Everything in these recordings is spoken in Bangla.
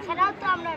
সেটাও তো আমরা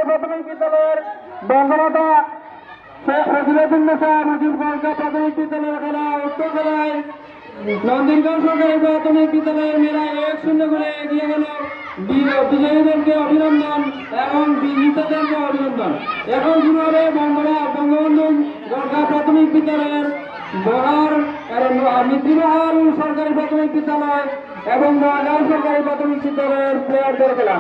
প্রাথমিক বিদ্যালয়ের বন্দনাটা শেখ ফজিলাতুন্নেসা মুজিব বার্কা প্রাথমিক বিদ্যালয়ের খেলা উত্তর জেলায় নন্দীনগঞ্জ সরকারি প্রাথমিক বিদ্যালয়ের মেলা 1-0 গোলে এগিয়ে গেল। বিজয়ীদেরকে অভিনন্দন এবং বিজেতাদেরকে অভিনন্দন। এখন শুরু হবে বঙ্গবন্ধু গর্গা প্রাথমিক বিদ্যালয়ের মিত্রিমহল সরকারি প্রাথমিক বিদ্যালয় এবং নোয়াগাঁও সরকারি প্রাথমিক বিদ্যালয়ের প্লেয়ারদের খেলা।